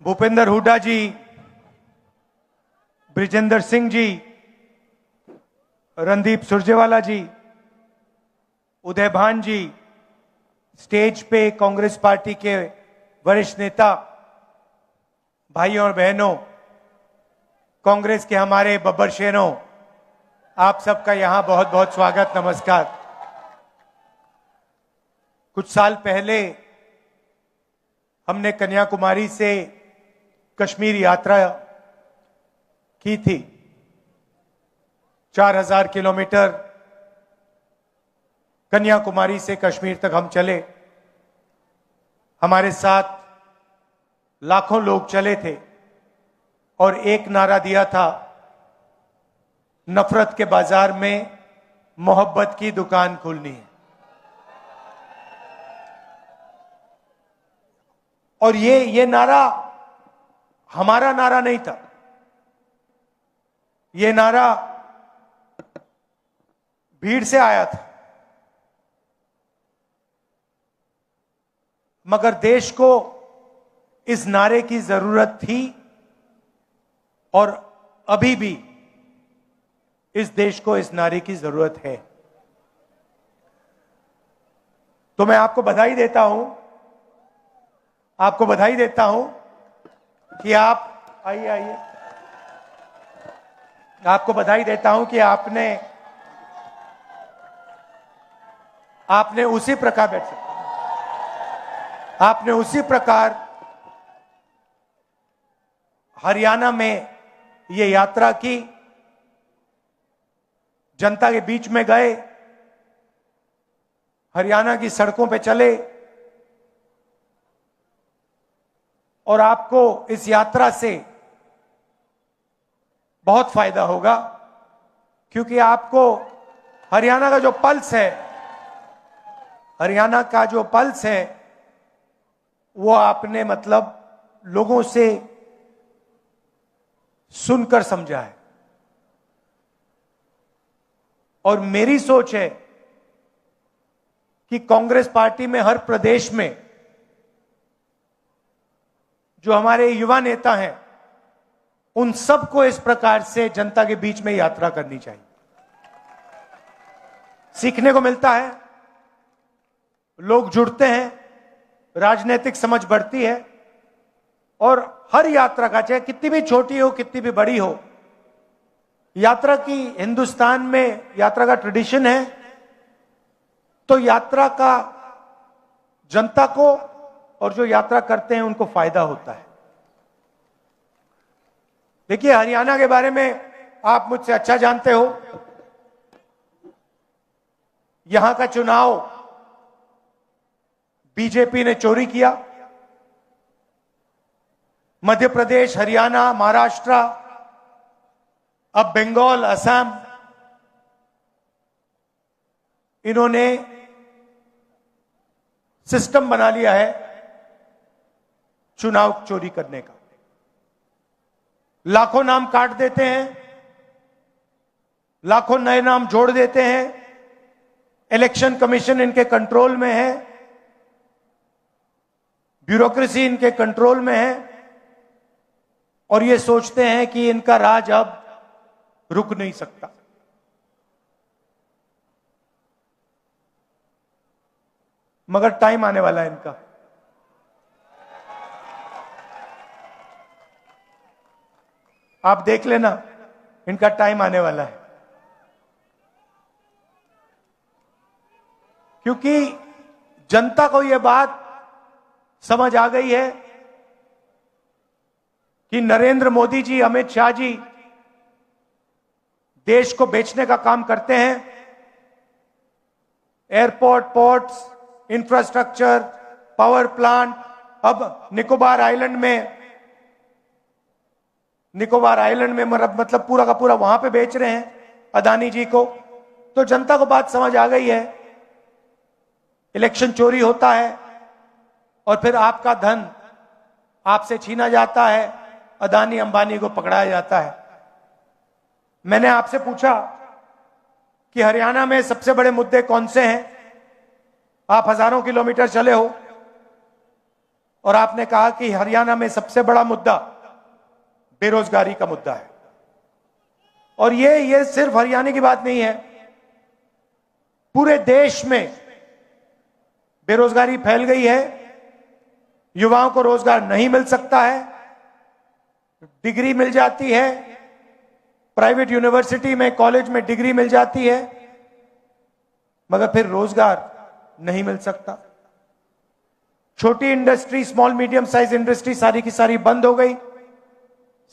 भूपेंद्र हुड्डा जी, ब्रिजेंद्र सिंह जी, रणदीप सुरजेवाला जी, उदय भान जी, स्टेज पे कांग्रेस पार्टी के वरिष्ठ नेता, भाइयों और बहनों, कांग्रेस के हमारे बब्बर शेरों, आप सबका यहां बहुत बहुत स्वागत, नमस्कार। कुछ साल पहले हमने कन्याकुमारी से कश्मीर यात्रा की थी। 4000 किलोमीटर कन्याकुमारी से कश्मीर तक हम चले। हमारे साथ लाखों लोग चले थे और एक नारा दिया था, नफरत के बाजार में मोहब्बत की दुकान खोलनी है। और ये नारा हमारा नारा नहीं था, ये नारा भीड़ से आया था। मगर देश को इस नारे की जरूरत थी और अभी भी इस देश को इस नारे की जरूरत है। तो मैं आपको बधाई देता हूं, कि आप आइए, आपको बधाई देता हूं कि आपने उसी प्रकार हरियाणा में ये यात्रा की, जनता के बीच में गए, हरियाणा की सड़कों पे चले और आपको इस यात्रा से बहुत फायदा होगा, क्योंकि आपको हरियाणा का जो पल्स है वो आपने लोगों से सुनकर समझा है। और मेरी सोच है कि कांग्रेस पार्टी में हर प्रदेश में जो हमारे युवा नेता हैं, उन सबको इस प्रकार से जनता के बीच में यात्रा करनी चाहिए। सीखने को मिलता है, लोग जुड़ते हैं, राजनीतिक समझ बढ़ती है। और हर यात्रा का, चाहे कितनी भी छोटी हो कितनी भी बड़ी हो, यात्रा की हिंदुस्तान में यात्रा का ट्रेडिशन है। तो यात्रा का जनता को और जो यात्रा करते हैं उनको फायदा होता है। देखिए, हरियाणा के बारे में आप मुझसे अच्छा जानते हो। यहां का चुनाव बीजेपी ने चोरी किया। मध्य प्रदेश, हरियाणा, महाराष्ट्र, अब बंगाल, असम, इन्होंने सिस्टम बना लिया है चुनाव चोरी करने का। लाखों नाम काट देते हैं, लाखों नए नाम जोड़ देते हैं। इलेक्शन कमीशन इनके कंट्रोल में है, ब्यूरोक्रेसी इनके कंट्रोल में है और ये सोचते हैं कि इनका राज अब रुक नहीं सकता। मगर टाइम आने वाला है इनका। आप देख लेना, इनका टाइम आने वाला है। क्योंकि जनता को यह बात समझ आ गई है कि नरेंद्र मोदी जी, अमित शाह जी देश को बेचने का काम करते हैं। Airport, ports, infrastructure, power plant, अब निकोबार आइलैंड में पूरा का पूरा वहां पे बेच रहे हैं अदानी जी को। तो जनता को बात समझ आ गई है, इलेक्शन चोरी होता है और फिर आपका धन आपसे छीना जाता है, अदानी अंबानी को पकड़ाया जाता है। मैंने आपसे पूछा कि हरियाणा में सबसे बड़े मुद्दे कौन से हैं। आप हजारों किलोमीटर चले हो, और आपने कहा कि हरियाणा में सबसे बड़ा मुद्दा बेरोजगारी का मुद्दा है। और ये सिर्फ हरियाणा की बात नहीं है, पूरे देश में बेरोजगारी फैल गई है, युवाओं को रोजगार नहीं मिल सकता है, डिग्री मिल जाती है, प्राइवेट यूनिवर्सिटी में कॉलेज में डिग्री मिल जाती है, मगर फिर रोजगार नहीं मिल सकता। छोटी industry, small medium size industry सारी की सारी बंद हो गई।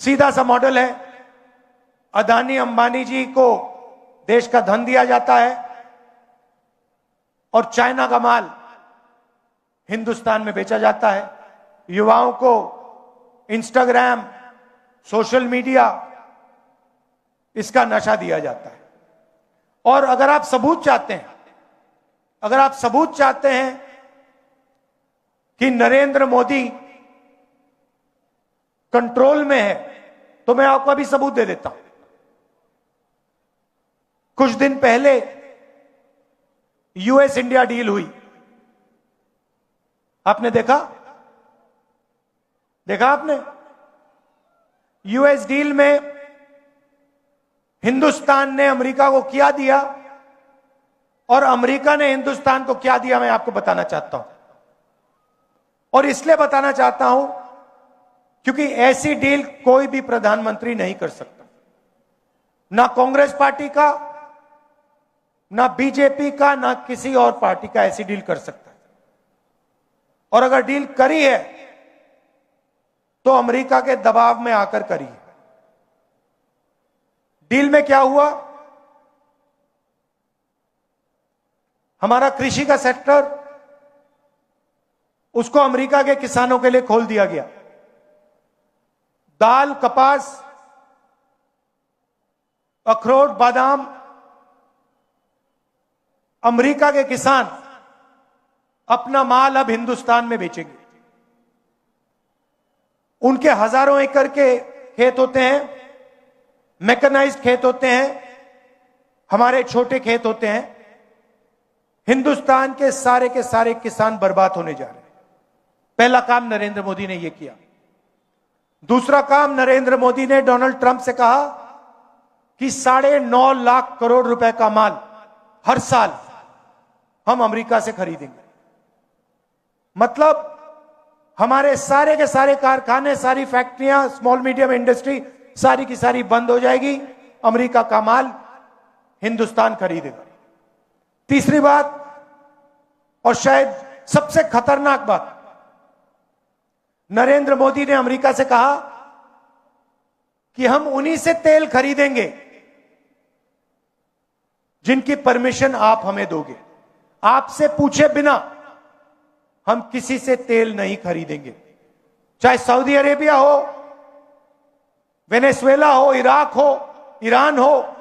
सीधा सा मॉडल है, अदानी अंबानी जी को देश का धन दिया जाता है और चाइना का माल हिंदुस्तान में बेचा जाता है। युवाओं को इंस्टाग्राम, सोशल मीडिया, इसका नशा दिया जाता है। और अगर आप सबूत चाहते हैं कि नरेंद्र मोदी कंट्रोल में है, तो मैं आपको अभी सबूत दे देता हूं। कुछ दिन पहले यूएस इंडिया डील हुई, आपने देखा आपने? यूएस डील में हिंदुस्तान ने अमेरिका को क्या दिया और अमेरिका ने हिंदुस्तान को क्या दिया, मैं आपको बताना चाहता हूं। और इसलिए बताना चाहता हूं क्योंकि ऐसी डील कोई भी प्रधानमंत्री नहीं कर सकता, ना कांग्रेस पार्टी का, ना बीजेपी का, ना किसी और पार्टी का ऐसी डील कर सकता है। और अगर डील करी है तो अमेरिका के दबाव में आकर करी है। डील में क्या हुआ? हमारा कृषि का सेक्टर, उसको अमेरिका के किसानों के लिए खोल दिया गया। दाल, कपास, अखरोट, बादाम, अमेरिका के किसान अपना माल अब हिंदुस्तान में बेचेंगे। उनके हजारों एकड़ के खेत होते हैं, मैकेनाइज्ड खेत होते हैं, हमारे छोटे खेत होते हैं। हिंदुस्तान के सारे किसान बर्बाद होने जा रहे हैं। पहला काम नरेंद्र मोदी ने यह किया। दूसरा काम, नरेंद्र मोदी ने डोनाल्ड ट्रंप से कहा कि 9.5 लाख करोड़ रुपए का माल हर साल हम अमेरिका से खरीदेंगे। मतलब हमारे सारे के सारे कारखाने, सारी फैक्ट्रियां, स्मॉल मीडियम इंडस्ट्री सारी की सारी बंद हो जाएगी, अमेरिका का माल हिंदुस्तान खरीदेगा। तीसरी बात, और शायद सबसे खतरनाक बात, नरेंद्र मोदी ने अमेरिका से कहा कि हम उन्हीं से तेल खरीदेंगे जिनकी परमिशन आप हमें दोगे। आपसे पूछे बिना हम किसी से तेल नहीं खरीदेंगे, चाहे सऊदी अरेबिया हो, वेनेजुएला हो, इराक हो, ईरान हो।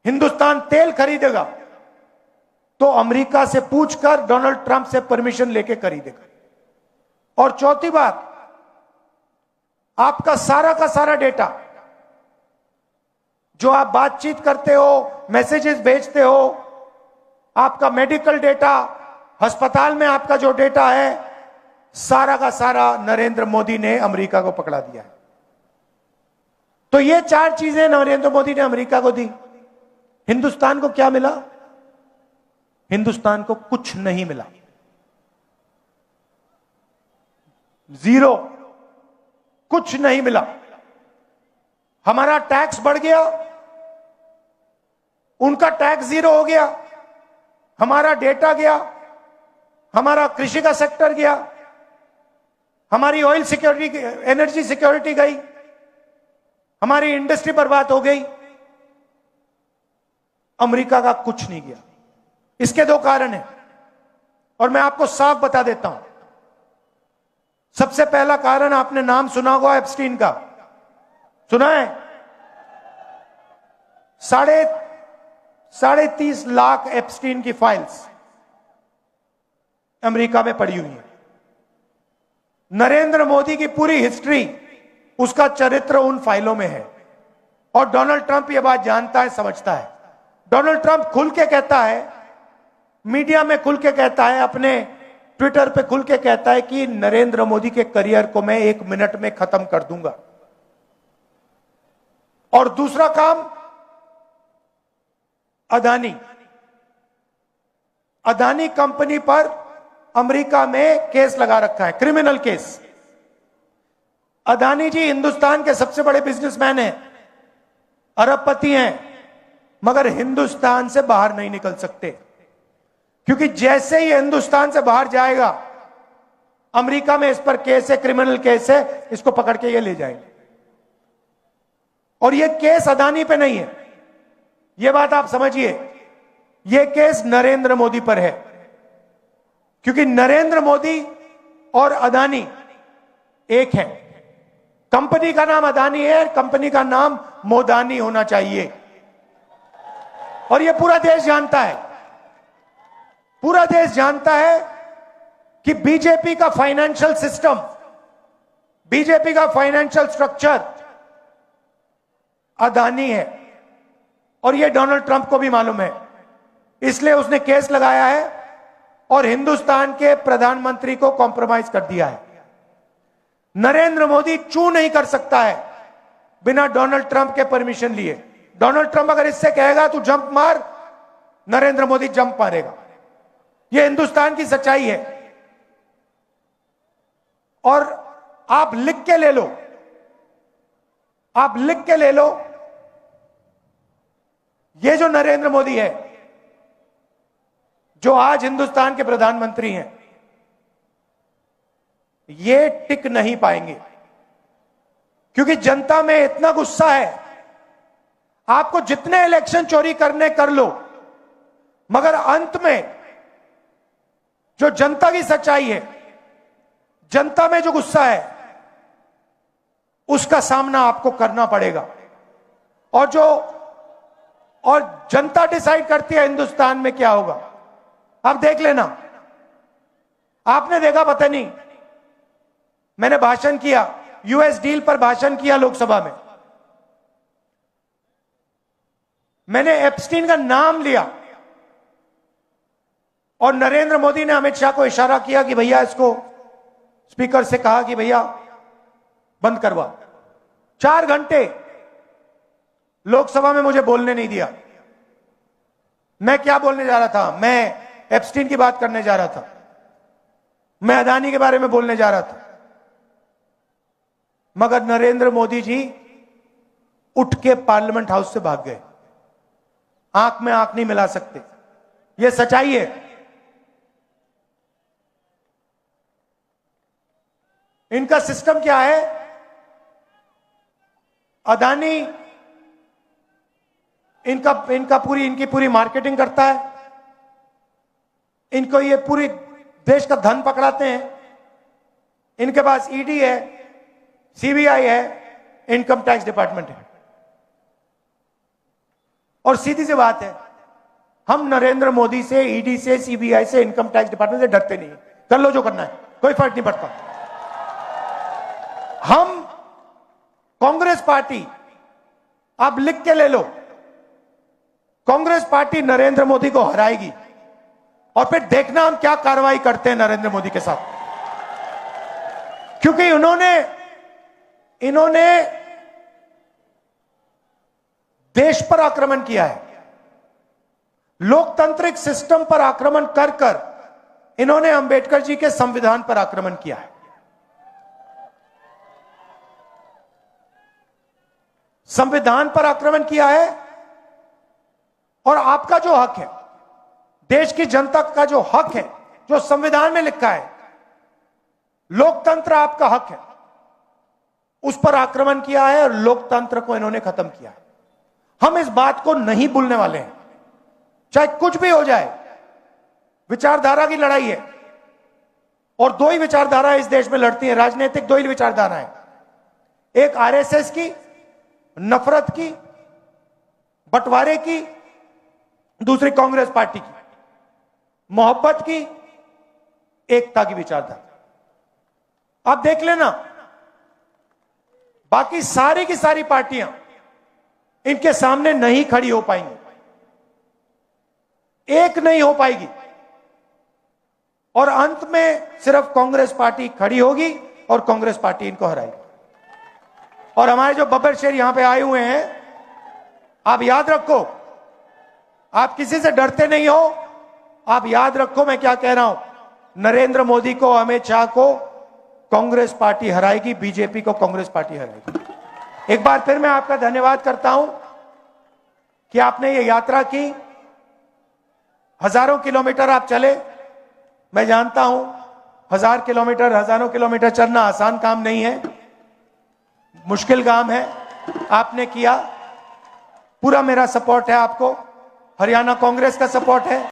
हिंदुस्तान तेल खरीदेगा तो अमेरिका से पूछकर, डोनाल्ड ट्रंप से परमिशन लेके खरीदेगा। और चौथी बात, आपका सारा का सारा डेटा, जो आप बातचीत करते हो, मैसेजेस भेजते हो, आपका मेडिकल डेटा, अस्पताल में आपका जो डेटा है, सारा का सारा नरेंद्र मोदी ने अमेरिका को पकड़ा दिया है। तो ये 4 चीजें नरेंद्र मोदी ने अमेरिका को दी। हिंदुस्तान को क्या मिला? हिंदुस्तान को कुछ नहीं मिला, जीरो, कुछ नहीं मिला। हमारा टैक्स बढ़ गया, उनका टैक्स जीरो हो गया, हमारा डेटा गया, हमारा कृषि का सेक्टर गया, हमारी ऑयल सिक्योरिटी, एनर्जी सिक्योरिटी गई, हमारी इंडस्ट्री बर्बाद हो गई। अमेरिका का कुछ नहीं गया। इसके 2 कारण हैं और मैं आपको साफ बता देता हूं। सबसे पहला कारण, आपने नाम सुना होगा एप्स्टीन का, सुना है? 30.5 लाख एप्स्टीन की फाइल्स अमेरिका में पड़ी हुई है। नरेंद्र मोदी की पूरी हिस्ट्री, उसका चरित्र उन फाइलों में है। और डोनाल्ड ट्रंप यह बात जानता है, समझता है। डोनाल्ड ट्रंप खुल के कहता है, मीडिया में खुल के कहता है, अपने ट्विटर पे खुल के कहता है कि नरेंद्र मोदी के करियर को मैं 1 मिनट में खत्म कर दूंगा। और दूसरा काम, अदानी कंपनी पर अमेरिका में केस लगा रखा है, क्रिमिनल केस। अदानी जी हिंदुस्तान के सबसे बड़े बिजनेसमैन हैं, अरबपति हैं, मगर हिंदुस्तान से बाहर नहीं निकल सकते, क्योंकि जैसे ही हिंदुस्तान से बाहर जाएगा, अमेरिका में इस पर केस है, क्रिमिनल केस है, इसको पकड़ के ये ले जाएंगे। और ये केस अदानी पे नहीं है, ये बात आप समझिए, ये केस नरेंद्र मोदी पर है, क्योंकि नरेंद्र मोदी और अदानी एक है। कंपनी का नाम अदानी है, कंपनी का नाम मोदानी होना चाहिए। और ये पूरा देश जानता है, पूरा देश जानता है कि बीजेपी का फाइनेंशियल सिस्टम, बीजेपी का फाइनेंशियल स्ट्रक्चर अदानी है। और ये डोनाल्ड ट्रंप को भी मालूम है, इसलिए उसने केस लगाया है और हिंदुस्तान के प्रधानमंत्री को कॉम्प्रोमाइज कर दिया है। नरेंद्र मोदी चू नहीं कर सकता है बिना डोनाल्ड ट्रंप के परमिशन लिए। डोनाल्ड ट्रंप अगर इससे कहेगा तू जंप मार, नरेंद्र मोदी जंप मारेगा। यह हिंदुस्तान की सच्चाई है। और आप लिख के ले लो, आप लिख के ले लो, ये जो नरेंद्र मोदी है, जो आज हिंदुस्तान के प्रधानमंत्री हैं, ये टिक नहीं पाएंगे, क्योंकि जनता में इतना गुस्सा है। आपको जितने इलेक्शन चोरी करने कर लो, मगर अंत में जो जनता की सच्चाई है, जनता में जो गुस्सा है, उसका सामना आपको करना पड़ेगा। और जनता डिसाइड करती है हिंदुस्तान में क्या होगा। आप देख लेना, आपने देखा, पता नहीं, मैंने भाषण किया, यूएस डील पर भाषण किया लोकसभा में, मैंने एप्स्टीन का नाम लिया और नरेंद्र मोदी ने अमित शाह को इशारा किया कि भैया, इसको स्पीकर से कहा कि भैया बंद करवा। 4 घंटे लोकसभा में मुझे बोलने नहीं दिया। मैं क्या बोलने जा रहा था? मैं एप्स्टीन की बात करने जा रहा था, मैं अदानी के बारे में बोलने जा रहा था, मगर नरेंद्र मोदी जी उठ के पार्लियामेंट हाउस से भाग गए। आंख में आंख नहीं मिला सकते, यह सच्चाई है। इनका सिस्टम क्या है? अदानी इनकी पूरी मार्केटिंग करता है, इनको ये पूरी देश का धन पकड़ाते हैं। इनके पास ईडी है, सीबीआई है, इनकम टैक्स डिपार्टमेंट है। और सीधी सी बात है, हम नरेंद्र मोदी से, ईडी से, सीबीआई से, इनकम टैक्स डिपार्टमेंट से डरते नहीं। कर लो जो करना है, कोई फर्क नहीं पड़ता। हम कांग्रेस पार्टी, आप लिख के ले लो, कांग्रेस पार्टी नरेंद्र मोदी को हराएगी और फिर देखना हम क्या कार्रवाई करते हैं नरेंद्र मोदी के साथ। क्योंकि इन्होंने देश पर आक्रमण किया है, लोकतांत्रिक सिस्टम पर आक्रमण कर कर इन्होंने अंबेडकर जी के संविधान पर आक्रमण किया है। संविधान पर आक्रमण किया है। और आपका जो हक है, देश की जनता का जो हक है, जो संविधान में लिखा है, लोकतंत्र आपका हक है, उस पर आक्रमण किया है और लोकतंत्र को इन्होंने खत्म किया है। हम इस बात को नहीं भूलने वाले हैं, चाहे कुछ भी हो जाए। विचारधारा की लड़ाई है और 2 ही विचारधारा इस देश में लड़ती है, राजनीतिक 2 ही विचारधाराएं, एक आरएसएस की, नफरत की, बंटवारे की, दूसरी कांग्रेस पार्टी की, मोहब्बत की, एकता की विचारधारा। आप देख लेना, बाकी सारी की सारी पार्टियां इनके सामने नहीं खड़ी हो पाएंगी, एक नहीं हो पाएगी। और अंत में सिर्फ कांग्रेस पार्टी खड़ी होगी और कांग्रेस पार्टी इनको हराएगी। और हमारे जो बब्बर शेर यहां पे आए हुए हैं, आप याद रखो, आप किसी से डरते नहीं हो। आप याद रखो मैं क्या कह रहा हूं, नरेंद्र मोदी को, अमित शाह को कांग्रेस पार्टी हराएगी, बीजेपी को कांग्रेस पार्टी हराएगी। एक बार फिर मैं आपका धन्यवाद करता हूं कि आपने ये यात्रा की। हजारों किलोमीटर आप चले, मैं जानता हूं 1000 किलोमीटर, हजारों किलोमीटर चलना आसान काम नहीं है, मुश्किल काम है। आपने किया, पूरा मेरा सपोर्ट है आपको, हरियाणा कांग्रेस का सपोर्ट है।